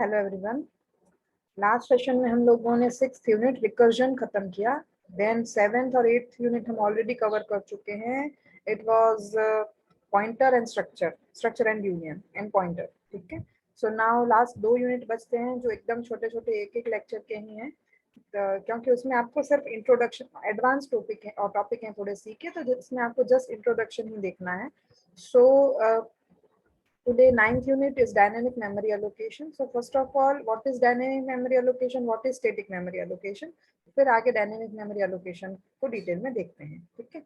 Hello everyone. Last session में हम लोगों ने 6th यूनिट रिकर्जन खत्म किया। देन 7th और 8th यूनिट हम ऑलरेडी कवर कर चुके हैं। It was pointer and structure and union and pointer. ठीक है, सो नाउ लास्ट 2 यूनिट बचते हैं जो एकदम छोटे छोटे एक एक लेक्चर के ही हैं, क्योंकि उसमें आपको सिर्फ इंट्रोडक्शन एडवांस टॉपिक हैं थोड़े सीखे, तो जिसमें आपको जस्ट इंट्रोडक्शन ही देखना है। सो today 9th unit is dynamic memory allocation. So first of all, what is dynamic memory allocation, what is static memory allocation, फिर आगे dynamic memory allocation को डिटेल में देखते हैं। ठीक है,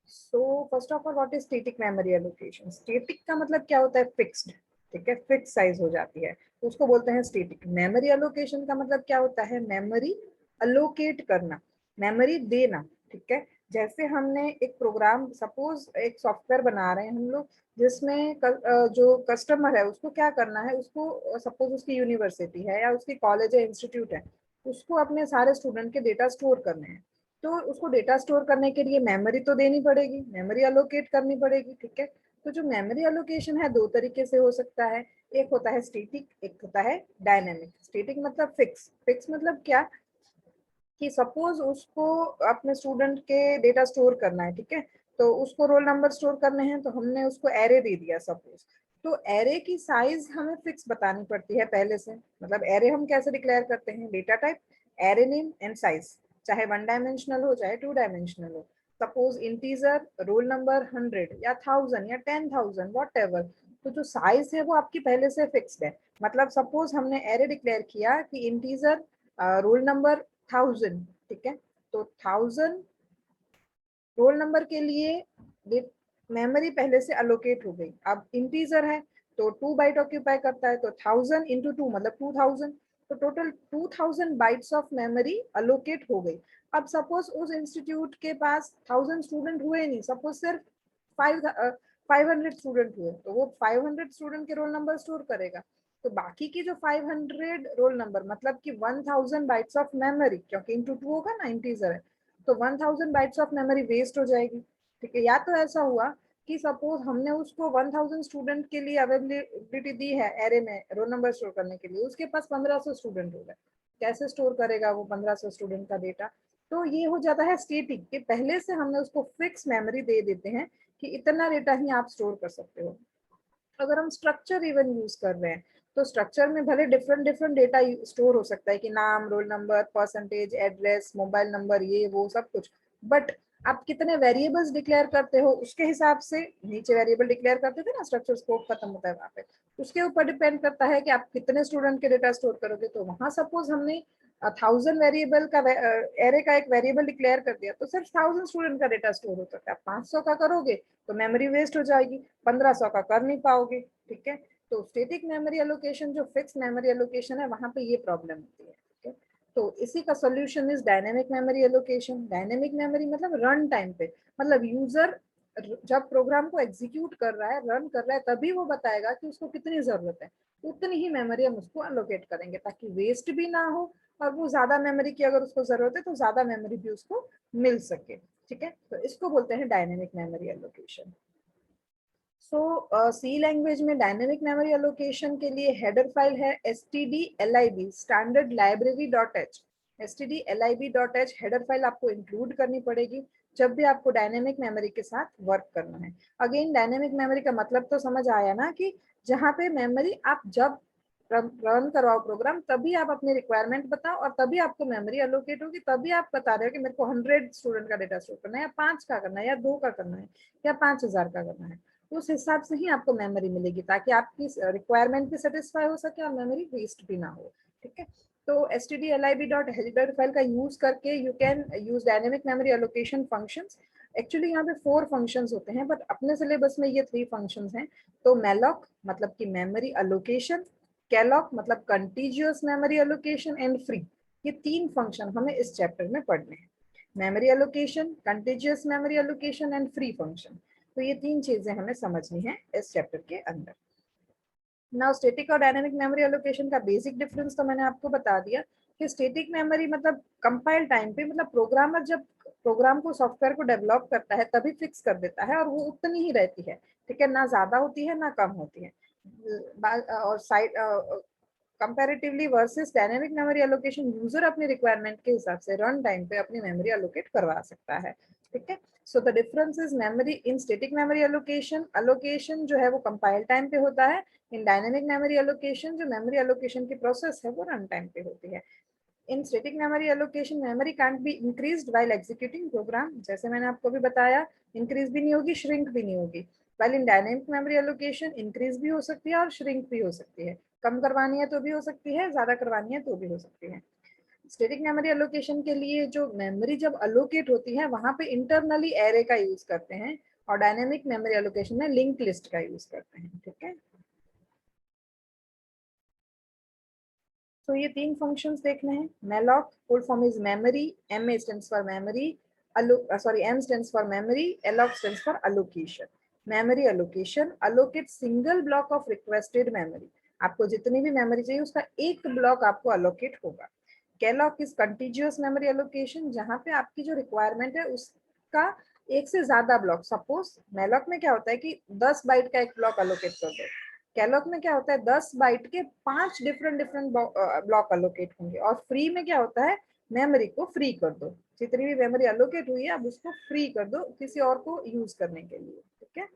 so first of all, what is static memory allocation? static का मतलब क्या होता है? fixed। ठीक है, फिक्स साइज हो जाती है तो उसको बोलते हैं स्टेटिक। मेमोरी अलोकेशन का मतलब क्या होता है? मेमोरी अलोकेट करना, मेमोरी देना। ठीक है, जैसे हमने एक प्रोग्राम, सपोज एक सॉफ्टवेयर बना रहे हैं हम लोग, जिसमें जो कस्टमर है उसको क्या करना है, उसको सपोज उसकी यूनिवर्सिटी है या उसकी कॉलेज है, इंस्टीट्यूट है, उसको अपने सारे स्टूडेंट के डेटा स्टोर करने हैं। तो उसको डेटा स्टोर करने के लिए मेमोरी तो देनी पड़ेगी, मेमोरी अलोकेट करनी पड़ेगी। ठीक है, तो जो मेमोरी अलोकेशन है दो तरीके से हो सकता है। एक होता है स्टैटिक, एक होता है डायनेमिक। स्टैटिक मतलब फिक्स। फिक्स मतलब क्या कि सपोज उसको अपने स्टूडेंट के डेटा स्टोर करना है। ठीक है, तो उसको रोल नंबर स्टोर करने हैं तो हमने उसको एरे दे दिया सपोज। तो एरे की साइज हमें फिक्स बतानी पड़ती है पहले से। मतलब एरे हम कैसे डिक्लेयर करते हैं? Data type, array name and size, चाहे 1 डायमेंशनल हो चाहे 2 डायमेंशनल हो। सपोज इंटीजर, रोल नंबर 100 या 1000 या 10,000 वॉट एवर, तो जो साइज है वो आपकी पहले से फिक्स्ड है। मतलब सपोज हमने एरे डिक्लेयर किया कि इंटीजर रोल नंबर 1000। ठीक है, तो 1000 रोल नंबर के लिए मेमोरी पहले से अलोकेट हो गई। अब इंटीजर है तो 2 बाइट ऑक्यूपाई करता है, तो 1000 इंटू 2 मतलब 2000, तो total 2000 bytes of memory allocate हो गई। अब सपोज उस इंस्टीट्यूट के पास 1000 स्टूडेंट हुए नहीं, सपोज सिर्फ 500 स्टूडेंट हुए, तो वो 500 स्टूडेंट के रोल नंबर स्टोर करेगा। तो बाकी की जो 500 रोल नंबर मतलब कि 1000 बाइट्स ऑफ मेमोरी, क्योंकि इंटू 2 होगा ना, इंटीजर है, तो 1000 बाइट्स ऑफ मेमोरी वेस्ट हो जाएगी। ठीक है, या तो ऐसा हुआ कि सपोज हमने उसको 1000 स्टूडेंट के लिए अवेलेबिलिटी दी है एरे में रोल नंबर स्टोर करने के लिए, उसके पास 1500 स्टूडेंट हो गए, कैसे स्टोर करेगा वो 1500 स्टूडेंट का डेटा? तो ये हो जाता है स्टैटिक, कि पहले से हमने उसको फिक्स मेमोरी दे देते हैं कि इतना डेटा ही आप स्टोर कर सकते हो। अगर हम स्ट्रक्चर इवन यूज कर रहे हैं तो स्ट्रक्चर में भले डिफरेंट डिफरेंट डेटा स्टोर हो सकता है कि नाम, roll number, percentage, address, mobile number, ये वो सब कुछ, बट आप कितने वेरिएबल्स डिक्लेयर करते हो उसके हिसाब से, नीचे वेरिएबल डिक्लेयर करते थे ना, स्ट्रक्चर स्कोप खत्म होता है वहां पे, उसके ऊपर डिपेंड करता है कि आप कितने स्टूडेंट के डेटा स्टोर करोगे। तो वहां सपोज हमने 1000 वेरिएबल का एरे का एक वेरिएबल डिक्लेयर कर दिया, तो सिर्फ 1000 स्टूडेंट का डेटा स्टोर हो सकता है। 500 का करोगे तो मेमोरी वेस्ट हो जाएगी, 1500 का कर नहीं पाओगे। ठीक है, तो स्टैटिक मेमोरी एलोकेशन जो फिक्स मेमोरी एलोकेशन है वहां पे ये प्रॉब्लम होती है। ठीक है, तो इसी का solution is dynamic memory allocation. Dynamic memory मतलब रन टाइम पे, मतलब यूजर जब प्रोग्राम को एग्जीक्यूट कर रहा है, रन कर रहा है, तभी वो बताएगा कि उसको कितनी जरूरत है, उतनी ही मेमोरी हम उसको एलोकेट करेंगे ताकि वेस्ट भी ना हो, और वो ज्यादा मेमोरी की अगर उसको जरूरत है तो ज्यादा मेमोरी भी उसको मिल सके। ठीक है, तो इसको बोलते हैं डायनेमिक मेमोरी एलोकेशन। सो सी लैंग्वेज में डायनेमिक मेमोरी एलोकेशन के लिए हेडर फाइल है stdlib standard library dot H. stdlib dot H header file आपको इंक्लूड करनी पड़ेगी जब भी आपको डायनेमिक मेमोरी के साथ वर्क करना है। अगेन डायनेमिक मेमोरी का मतलब तो समझ आया ना, कि जहाँ पे मेमोरी आप जब रन करवाओ प्रोग्राम तभी आप अपनी रिक्वायरमेंट बताओ और तभी आपको मेमोरी एलोकेट होगी, तभी आप बता रहे हो कि मेरे को 100 स्टूडेंट का डेटा स्टोर करना है, या 5 का करना है, या 2 का करना है, या 5000 का करना है। उस हिसाब से ही आपको मेमोरी मिलेगी ताकि आपकी रिक्वायरमेंट भी सेटिस्फाई हो सके और मेमोरी वेस्ट भी ना हो। ठीक है, तो stdlib.header फाइल का यूज करके you can use dynamic memory allocation functions. Actually यहाँ पे 4 फंक्शंस होते हैं, बट अपने सिलेबस में ये 3 फंक्शंस हैं। तो malloc मतलब कि मेमोरी एलोकेशन, कैलॉक मतलब contiguous memory allocation, and free, ये 3 फंक्शन हमें इस चैप्टर में पढ़ने हैं। Memory allocation, contiguous memory allocation and free function, तो ये 3 चीजें हमें समझनी है इस चैप्टर के अंदर। नाउ स्टैटिक और डायनेमिक मेमोरी एलोकेशन का बेसिक डिफरेंस तो मैंने आपको बता दिया कि स्टैटिक मेमोरी मतलब कंपाइल टाइम पे, मतलब प्रोग्रामर जब प्रोग्राम को, सॉफ्टवेयर को डेवलप करता है तभी फिक्स कर देता है और वो उतनी ही रहती है। ठीक है, ना ज्यादा होती है ना कम होती है। और side comparatively versus dynamic memory allocation, user अपनी रिक्वायरमेंट के हिसाब से रन टाइम पे अपनी मेमोरी एलोकेट करवा सकता है, ठीक है। So the difference is memory in static memory allocation जो है वो कंपाइल टाइम पे होता है। इन डायनेमिक मेमोरी एलोकेशन जो मेमोरी एलोकेशन की प्रोसेस है वो रन टाइम पे होती है। In static memory allocation memory can't be increased while executing program, जैसे मैंने आपको भी बताया, इंक्रीज भी नहीं होगी, श्रिंक भी नहीं होगी। व्हाइल इन डायनेमिक मेमोरी एलोकेशन इंक्रीज भी हो सकती है और श्रिंक भी हो सकती है, कम करवानी है तो भी हो सकती है, ज्यादा करवानी है तो भी हो सकती है। स्टैटिक मेमोरी एलोकेशन के लिए जो मेमोरी जब अलोकेट होती है वहां पे इंटरनली एरे का यूज करते हैं, और डायनेमिक मेमोरी एलोकेशन में लिंक लिस्ट का यूज करते हैं, ठीक है। तो ये तीन फंक्शंस देखने हैं। Malloc full form is memory, M stands for memory, M stands for memory, alloc stands for allocation. Memory allocation, allocate single block of requested memory, आपको जितनी भी मेमोरी चाहिए उसका एक ब्लॉक आपको अलोकेट होगा। Calloc is continuous memory allocation, जहां पे आपकी जो रिक्वायरमेंट है उसका एक से ज्यादा ब्लॉक, सपोज मेलॉक में क्या होता है कि 10 बाइट का एक ब्लॉक अलोकेट कर दो, कैलॉक में क्या होता है 10 बाइट के 5 डिफरेंट डिफरेंट ब्लॉक अलोकेट होंगे। और फ्री में क्या होता है, मेमोरी को फ्री कर दो, जितनी भी मेमोरी अलोकेट हुई है अब उसको फ्री कर दो किसी और को यूज करने के लिए, ठीक है।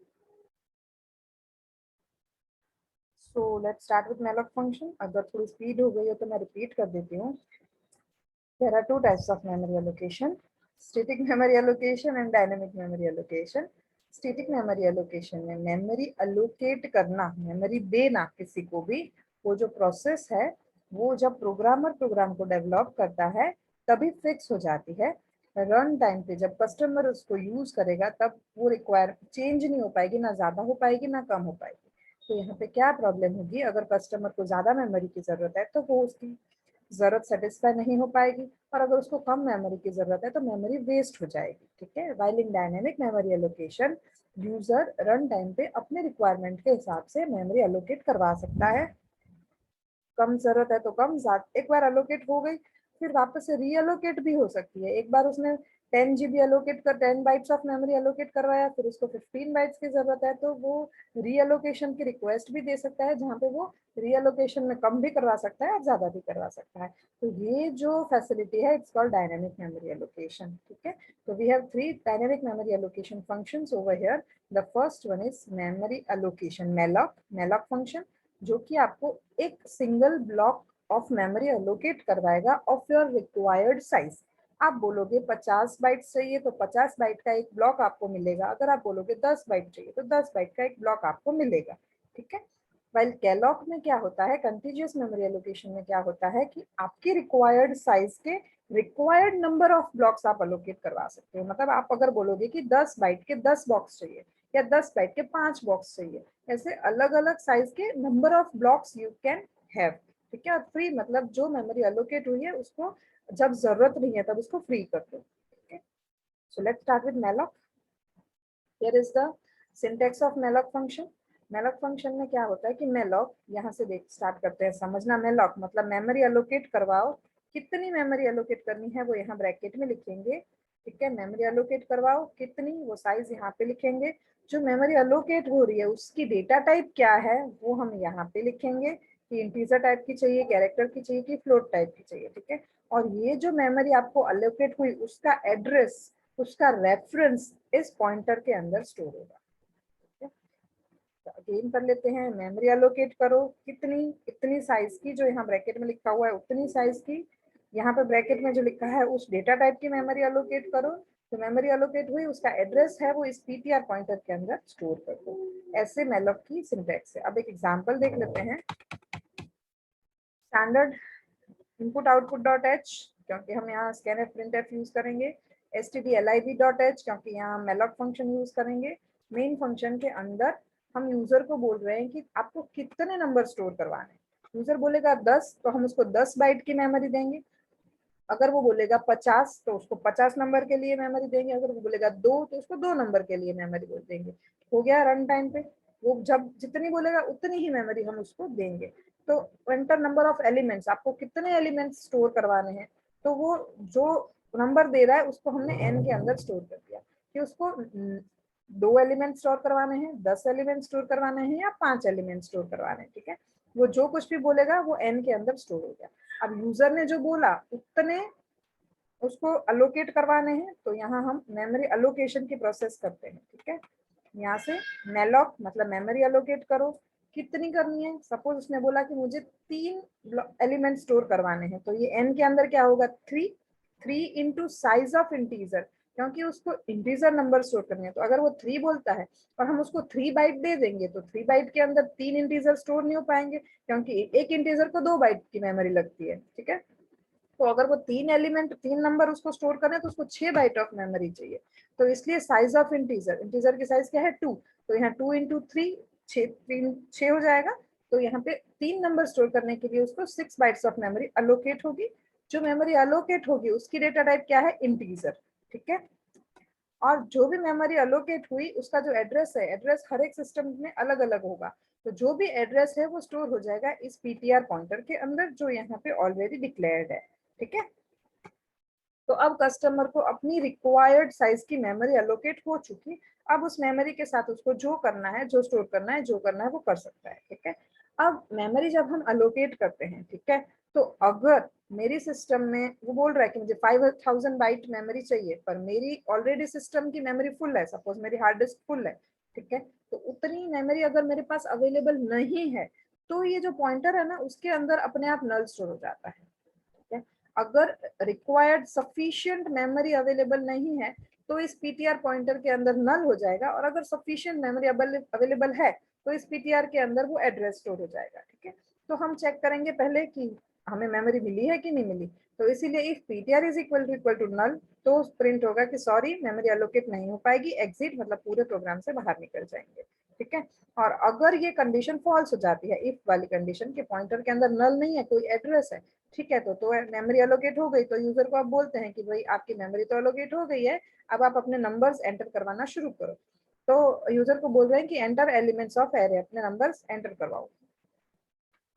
So let's start with malloc function. अगर थोड़ी स्पीड हो गई हो तो मैं रिपीट कर देती हूँ। There are two types of memory allocation: static memory allocation and dynamic memory allocation. Static memory allocation में memory allocate करना, memory देना किसी को भी, वो जो प्रोसेस है वो जब प्रोग्रामर प्रोग्राम को डेवलप करता है तभी फिक्स हो जाती है। रन टाइम पे जब कस्टमर उसको यूज करेगा तब वो रिक्वायर चेंज नहीं हो पाएगी, ना ज्यादा हो पाएगी ना कम हो पाएगी। तो यहाँ पे क्या प्रॉब्लम होगी, अगर कस्टमर को ज्यादा मेमोरी की जरूरत है तो वो उसकी जरूरत सेटिस्फाई नहीं हो पाएगी, और अगर उसको कम मेमोरी की जरूरत है तो मेमोरी वेस्ट हो जाएगी, ठीक है। व्हाइल इन dynamic memory allocation, user run time पे अपने रिक्वायरमेंट के हिसाब से मेमोरी एलोकेट करवा सकता है। कम जरूरत है तो कम, एक बार एलोकेट हो गई फिर वापस से रीएलोकेट भी हो सकती है। एक बार उसने 10 GB एलोकेट कर 10 बाइट्स ऑफ मेमोरी एलोकेट करवाया, फिर उसको 15 बाइट्स की जरूरत है तो वो रीएलोकेशन की रिक्वेस्ट भी दे सकता है, जहाँ पे वो रीएलोकेशन में कम भी करवा सकता है और ज्यादा भी करवा सकता है। तो ये जो फैसिलिटी है it's called dynamic memory allocation, ठीक है। तो we have 3 dynamic memory allocation functions over here. The first one is memory allocation malloc function, जो कि आपको एक single block of memory allocate करवाएगा ऑफ योर रिक्वायर्ड साइज। आप बोलोगे 50 बाइट चाहिए तो 50 बाइट का एक ब्लॉक आपको मिलेगा, अगर आप बोलोगे 10 बाइट चाहिए तो 10 बाइट का एक ब्लॉक आपको मिलेगा, ठीक है। वाइल कैलॉक में क्या होता है, कंटिन्यूअस मेमोरी एलोकेशन में क्या होता है कि आपके रिक्वायर्ड साइज के रिक्वायर्ड नंबर ऑफ ब्लॉक्स आप एलोकेट करवा सकते हो। मतलब आप अगर बोलोगे कि 10 बाइट के 10 बॉक्स चाहिए या 10 बाइट के 5 बॉक्स चाहिए, ऐसे अलग अलग साइज के number of blocks you can have, ठीक है। और फ्री मतलब जो मेमोरी एलोकेट हुई है उसको जब जरूरत नहीं है तब उसको फ्री कर दो, ठीक है। So let's start with malloc। Here is the syntax of malloc function. malloc function में क्या होता है कि malloc, यहाँ से देख स्टार्ट करते हैं समझना। malloc मतलब मेमोरी एलोकेट करवाओ, कितनी मेमोरी एलोकेट करनी है वो यहाँ ब्रैकेट में लिखेंगे, ठीक है। मेमोरी एलोकेट करवाओ कितनी, वो साइज यहाँ पे लिखेंगे। जो मेमोरी एलोकेट हो रही है उसकी डेटा टाइप क्या है वो हम यहाँ पे लिखेंगे कि इंटीजर टाइप की चाहिए, कैरेक्टर की चाहिए कि फ्लोट टाइप की चाहिए, ठीक है। और ये जो मेमोरी आपको एलोकेट हुई उसका एड्रेस, उसका रेफरेंस इस पॉइंटर के अंदर स्टोर होगा, ठीक है। अगेन कर लेते हैं, मेमोरी एलोकेट करो कितनी, इतनी साइज की, जो यहाँ ब्रैकेट में लिखा हुआ है उतनी साइज की, यहाँ पे ब्रैकेट में जो लिखा है उस डेटा टाइप की मेमोरी एलोकेट करो। तो मेमोरी एलोकेट हुई उसका एड्रेस है वो इस पीटीआर पॉइंटर के अंदर स्टोर कर दो। ऐसे मेलॉक की सिंटैक्स है। अब एक एग्जांपल देख लेते हैं। Standard input output dot H, क्योंकि हम यहाँ स्कैनफ प्रिंटफ यूज करेंगे। stdlib डॉट एच, क्योंकि यहाँ मेलॉक फंक्शन यूज करेंगे। मेन फंक्शन के अंदर हम यूजर को बोल रहे हैं कि आपको कितने नंबर स्टोर करवाने हैं। यूजर बोलेगा 10 तो हम उसको 10 बाइट की मेमोरी देंगे। अगर वो बोलेगा 50 तो उसको 50 नंबर के लिए मेमोरी देंगे। अगर वो बोलेगा 2 तो उसको 2 नंबर के लिए मेमोरी देंगे। हो गया रन टाइम पे, वो जब जितनी बोलेगा उतनी ही मेमोरी हम उसको देंगे। तो एंटर नंबर ऑफ एलिमेंट्स, आपको कितने एलिमेंट्स स्टोर करवाने हैं, तो वो जो नंबर दे रहा है उसको हमने एन के अंदर स्टोर कर दिया कि उसको 2 एलिमेंट स्टोर करवाने हैं, 10 एलिमेंट स्टोर करवाने हैं या 5 एलिमेंट स्टोर करवाने हैं, ठीक है। वो जो कुछ भी बोलेगा वो n के अंदर स्टोर हो गया। अब यूजर ने जो बोला उतने उसको अलोकेट करवाने हैं, तो यहाँ हम मेमोरी अलोकेशन की प्रोसेस करते हैं। ठीक है, यहाँ से मेलॉक मतलब मेमोरी अलोकेट करो, कितनी करनी है। सपोज उसने बोला कि मुझे 3 एलिमेंट स्टोर करवाने हैं, तो ये n के अंदर क्या होगा 3, 3 इंटू साइज ऑफ इंटीजर, क्योंकि उसको इंटीजर नंबर स्टोर करने हैं। तो अगर वो 3 बोलता है और हम उसको 3 बाइट दे देंगे, तो 3 बाइट के अंदर 3 इंटीजर स्टोर नहीं हो पाएंगे, क्योंकि एक इंटीजर को 2 बाइट की मेमोरी लगती है। ठीक है, तो अगर वो 3 नंबर उसको स्टोर करना है तो उसको 6 बाइट ऑफ मेमोरी चाहिए। तो इसलिए साइज ऑफ इंटीजर, इंटीजर की साइज क्या है 2, तो यहाँ 2 इंटू 3 6 हो जाएगा। तो यहाँ पे 3 नंबर स्टोर करने के लिए उसको 6 बाइट्स ऑफ मेमोरी अलोकेट होगी। जो मेमोरी अलोकेट होगी उसकी डेटा टाइप क्या है इंटीजर। ठीक है, और जो भी मेमोरी अलोकेट हुई उसका जो एड्रेस है, एड्रेस हर एक सिस्टम में अलग अलग होगा। तो जो भी एड्रेस है वो स्टोर हो जाएगा इस पीटीआर पॉइंटर के अंदर, जो यहाँ पे ऑलरेडी डिक्लेयर्ड है। ठीक है, तो अब कस्टमर को अपनी रिक्वायर्ड साइज की मेमोरी अलोकेट हो चुकी। अब उस मेमोरी के साथ उसको जो करना है, जो स्टोर करना है, जो करना है वो कर सकता है। ठीक है, अब मेमोरी जब हम अलोकेट करते हैं, ठीक है, तो अगर मेरी सिस्टम में वो बोल रहा है कि मुझे 5000 बाइट मेमोरी चाहिए, पर मेरी ऑलरेडी सिस्टम की मेमोरी फुल है, सपोज मेरी हार्ड डिस्क फुल है, ठीक है, तो उतनी मेमोरी अगर मेरे पास अवेलेबल नहीं है, तो ये जो पॉइंटर है ना उसके अंदर अपने आप नल स्टोर हो जाता है। ठीक है, अगर रिक्वायर्ड सफिशिएंट मेमोरी अवेलेबल नहीं है तो इस पीटीआर पॉइंटर के अंदर नल हो जाएगा, और अगर सफिशिएंट मेमोरी अवेलेबल है तो इस पीटीआर के अंदर वो एड्रेस स्टोर हो जाएगा। ठीक है, तो हम चेक करेंगे पहले कि हमें मेमोरी मिली है कि नहीं मिली। तो इसीलिए if PTR is equal to null, तो प्रिंट होगा कि सॉरी मेमोरी एलोकेट नहीं हो पाएगी, एग्जिट मतलब पूरे प्रोग्राम से बाहर निकल जाएंगे। ठीक है, और अगर ये कंडीशन फॉल्स हो जाती है, इफ वाली कंडीशन के पॉइंटर के अंदर नल नहीं है, कोई एड्रेस है, ठीक है, तो मेमोरी एलोकेट हो गई, तो यूजर को आप बोलते हैं कि भाई आपकी मेमोरी तो एलोकेट हो गई है, अब आप अपने नंबर्स एंटर करवाना शुरू करो। तो यूजर को बोल रहे हैं कि एंटर एलिमेंट्स ऑफ एरे, अपने नंबर्स एंटर करवाओ।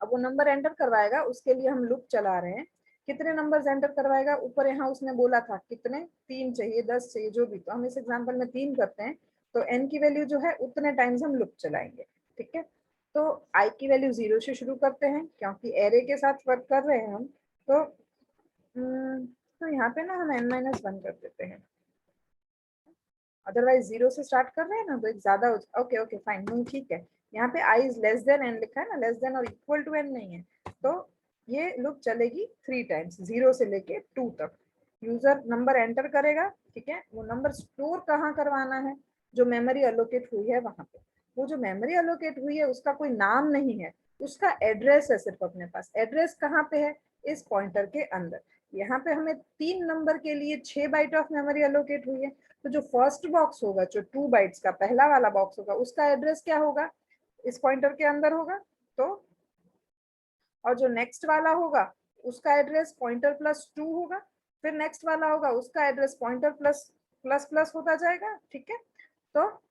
अब वो नंबर एंटर करवाएगा, उसके लिए हम लूप चला रहे हैं। कितने नंबर्स एंटर करवाएगा, ऊपर यहाँ उसने बोला था कितने, 3 चाहिए 10 चाहिए जो भी, तो हम इस एग्जाम्पल में 3 करते हैं, तो n की वैल्यू जो है उतने टाइम्स हम लूप चलाएंगे। ठीक है, तो i की वैल्यू 0 से शुरू करते हैं, क्योंकि एरे के साथ वर्क कर रहे हैं हम। तो यहाँ पे ना हम n-1 कर देते हैं, अदरवाइज 0 से स्टार्ट कर रहे हैं ना तो एक ज्यादा हो। ओके ओके फाइन, नहीं ठीक है, यहाँ पे i is less than n लिखा है ना, लेस देन और इक्वल टू n नहीं है, तो ये लूप चलेगी 3 टाइम्स 0 से लेके 2 तक। यूजर नंबर एंटर करेगा, ठीक है, वो नंबर स्टोर कहाँ करवाना है, जो मेमोरी अलोकेट हुई है वहां पे। वो जो मेमोरी अलोकेट हुई है उसका कोई नाम नहीं है, उसका एड्रेस है सिर्फ अपने पास। एड्रेस कहाँ पे है, इस पॉइंटर के अंदर। यहाँ पे हमें 3 नंबर के लिए 6 बाइट ऑफ मेमोरी अलोकेट हुई है, तो जो फर्स्ट बॉक्स होगा, जो 2 बाइट्स का पहला वाला बॉक्स होगा, उसका एड्रेस क्या होगा, इस पॉइंटर के अंदर होगा। तो और जो नेक्स्ट वाला होगा उसका एड्रेस पॉइंटर प्लस 2 होगा, फिर नेक्स्ट वाला होगा उसका address pointer plus plus plus होता जाएगा। ठीक है, तो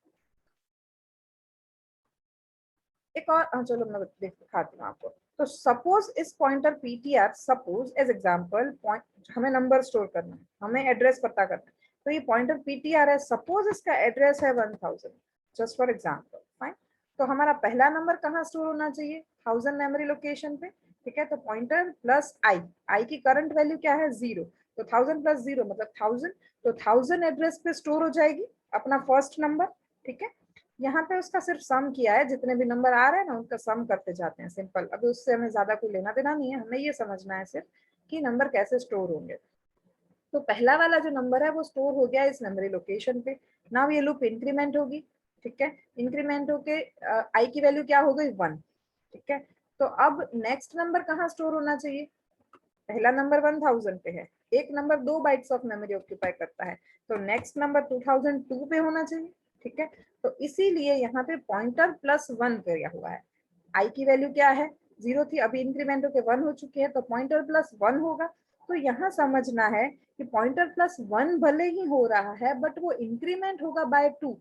एक और चलो मैं दिखाती हूँ आपको। तो सपोज इस pointer PTR, suppose as example point, हमें नंबर स्टोर करना है, हमें एड्रेस पता करना है, तो ये पॉइंटर पीटीआर है, सपोज इसका एड्रेस है 1000, जस्ट फॉर एग्जांपल, फाइन। तो हमारा पहला नंबर कहाँ स्टोर होना चाहिए, 1000 मेमोरी लोकेशन पे। ठीक है, तो पॉइंटर प्लस आई की करंट वैल्यू क्या है 0, तो 1000 प्लस 0 मतलब 1000, तो 1000 एड्रेस पे स्टोर हो जाएगी अपना फर्स्ट नंबर। ठीक है, यहाँ पे उसका सिर्फ सम किया है, जितने भी नंबर आ रहे हैं ना उनका सम करते जाते हैं, सिंपल। अभी उससे हमें ज्यादा कोई लेना देना नहीं है, हमें ये समझना है सिर्फ कि नंबर कैसे स्टोर होंगे। तो पहला वाला जो नंबर है वो स्टोर हो गया इस मेमोरी लोकेशन पे। नाउ ये लूप इंक्रीमेंट होगी, ठीक है, इंक्रीमेंट होके आई की वैल्यू क्या हो गई 1। ठीक है, तो अब नेक्स्ट नंबर कहाँ स्टोर होना चाहिए, पहला नंबर 1000 पे है, एक number 2 bytes of memory occupy करता है, तो नेक्स्ट नंबर 2002 पे होना चाहिए। ठीक है, तो इसीलिए यहाँ पे पॉइंटर प्लस 1 किया हुआ है। आई की वैल्यू क्या है 0 थी, अभी इंक्रीमेंट होके 1 हो चुकी है, तो पॉइंटर प्लस 1 होगा। तो यहाँ समझना है कि पॉइंटर प्लस 1 भले ही हो रहा है बट वो इंक्रीमेंट होगा बाय 2,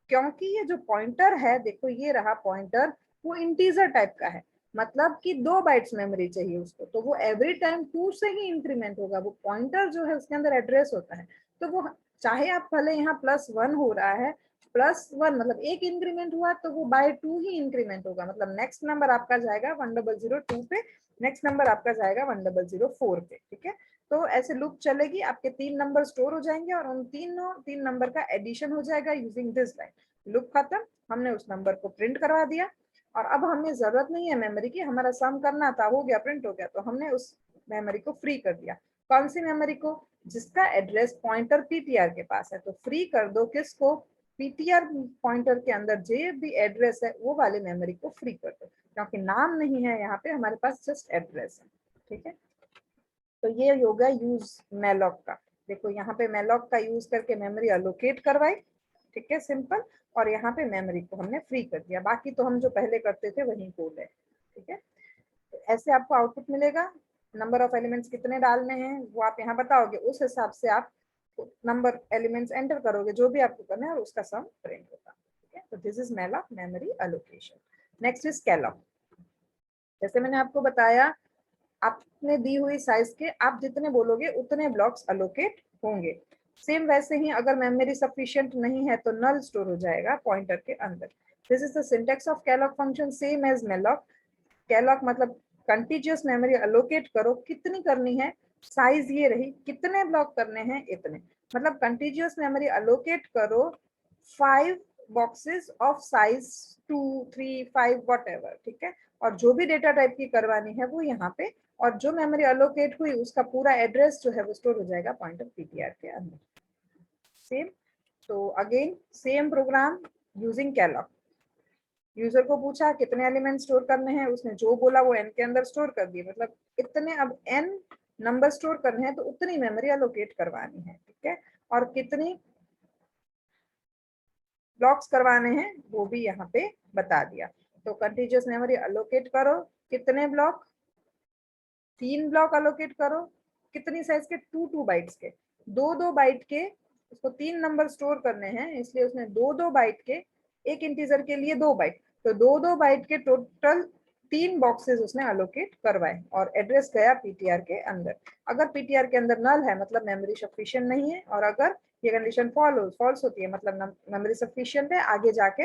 क्योंकि ये जो पॉइंटर है, देखो ये रहा पॉइंटर, वो इंटीजर टाइप का है, मतलब कि 2 बाइट्स मेमोरी चाहिए उसको, तो वो एवरी टाइम 2 से ही इंक्रीमेंट होगा। वो पॉइंटर जो है उसके अंदर एड्रेस होता है, तो वो चाहे आप भले यहाँ +1 हो रहा है, +1 मतलब एक इंक्रीमेंट हुआ तो वो बाय 2 ही इंक्रीमेंट होगा, मतलब नेक्स्ट नंबर आपका जाएगा 1002 पे, नेक्स्ट नंबर आपका जाएगा 1004 पे, ठीक है। तो ऐसे लूप चलेगी, आपके 3 नंबर स्टोर हो जाएंगे और उन तीन नंबर का एडिशन हो जाएगा यूजिंग दिस लाइन। लूप खत्म, हमने उस नंबर को प्रिंट करवा दिया और अब हमें जरूरत नहीं है मेमोरी की, हमारा सम करना था, हो गया, प्रिंट हो गया, तो हमने उस मेमोरी को फ्री कर दिया। कौन सी मेमोरी को? जिसका एड्रेस पॉइंटर पीटीआर के पास है, तो फ्री कर दो किसको? पीटीआर पॉइंटर के अंदर जो भी एड्रेस है वो वाले मेमोरी को फ्री कर दो, क्योंकि नाम नहीं है यहाँ पे, हमारे पास जस्ट एड्रेस है, ठीक है। तो ये होगा यूज मेलॉक का। देखो यहाँ पे मेलॉक का यूज करके मेमोरी अलोकेट करवाई, ठीक है, सिंपल, और यहाँ पे मेमोरी को हमने फ्री कर दिया, बाकी तो हम जो पहले करते थे वही कोड है, ठीक है। तो ऐसे आपको आउटपुट मिलेगा, नंबर ऑफ एलिमेंट्स कितने डालने हैं वो आप यहाँ बताओगे, उस हिसाब से आप नंबर एलिमेंट्स एंटर करोगे जो भी आपको करना है और उसका सम प्रिंट होगा, ठीक है। तो this is malloc, memory allocation. Next is calloc. जैसे मैंने आपको बताया, आपने दी हुई साइज के आप जितने बोलोगे उतने ब्लॉक्स अलोकेट होंगे। सेम वैसे ही अगर मेमोरी सफिशिएंट नहीं है तो नल स्टोर हो जाएगा पॉइंटर के अंदर। This is the syntax of calloc function, same as malloc. Calloc मतलब कंटीजियस मेमोरी अलोकेट करो, कितनी करनी है, साइज ये रही, कितने ब्लॉक करने हैं, इतने, मतलब कंटीजियस मेमोरी अलोकेट करो 5 बॉक्सेस ऑफ साइज 2 3 5 व्हाटएवर, ठीक है। और जो भी डेटा टाइप की करवानी है वो यहाँ पे, और जो मेमोरी अलोकेट हुई उसका पूरा एड्रेस जो है वो स्टोर हो जाएगा पॉइंटर पीटीआर के अंदर, सेम। तो again same programme using calloc. User को पूछा कितने एलिमेंट स्टोर करने हैं, उसने जो बोला वो एन के अंदर स्टोर कर दिए, मतलब इतने, अब एन नंबर स्टोर करने हैं तो उतनी मेमोरी अलोकेट करवानी है, ठीक है। और कितनी ब्लॉक्स करवाने हैं वो भी यहाँ पे बता दिया। तो कंटीजियस मेमोरी अलोकेट करो, कितने ब्लॉक, 3 ब्लॉक अलोकेट करो, कितनी साइज के, 2 बाइट्स के, 2 बाइट के, उसको 3 नंबर स्टोर करने हैं इसलिए उसने 2 बाइट के, एक इंटीजर के लिए 2 बाइट, तो 2 बाइट के टोटल 3 बॉक्सेस उसने अलोकेट करवाए और एड्रेस गया पीटीआर के अंदर। अगर पीटीआर के अंदर नल है मतलब मेमोरी सफिशिएंट नहीं है, और अगर ये कंडीशन फॉल्स होती है मतलब मेमोरी सफिशिएंट है, आगे जाके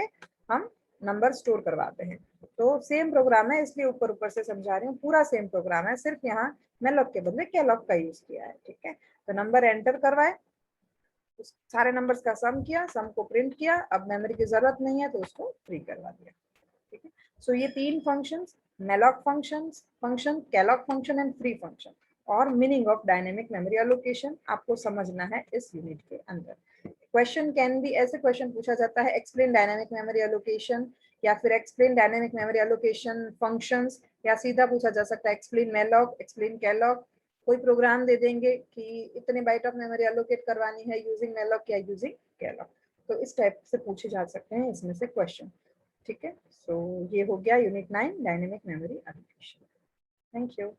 हम नंबर स्टोर करवाते हैं। तो सेम प्रोग्राम है, इसलिए ऊपर ऊपर से समझा रही हूँ, पूरा सेम प्रोग्राम है, सिर्फ यहाँ मेलॉक के बदले कैलॉक का यूज किया है, ठीक है। तो नंबर एंटर करवाए, उस सारे नंबर्स का सम किया, सम को प्रिंट किया, अब मेमोरी की जरूरत नहीं है तो उसको फ्री करवा दिया, ठीक है। सो ये 3 functions, malloc function, calloc function and free function, और meaning of dynamic memory allocation आपको समझना है इस यूनिट के अंदर। क्वेश्चन कैन बी, ऐसे क्वेश्चन पूछा जाता है, एक्सप्लेन डायनेमिक मेमोरी एलोकेशन, या फिर explain dynamic memory allocation functions, या सीधा पूछा जा सकता है एक्सप्लेन मेलॉक, एक्सप्लेन कैलॉक। कोई प्रोग्राम दे देंगे कि इतने बाइट ऑफ मेमोरी एलोकेट करवानी है यूजिंग मेलॉक या यूजिंग कैलॉक, तो इस टाइप से पूछे जा सकते हैं इसमें से क्वेश्चन, ठीक है। सो ये हो गया unit 9 dynamic memory allocation. Thank you.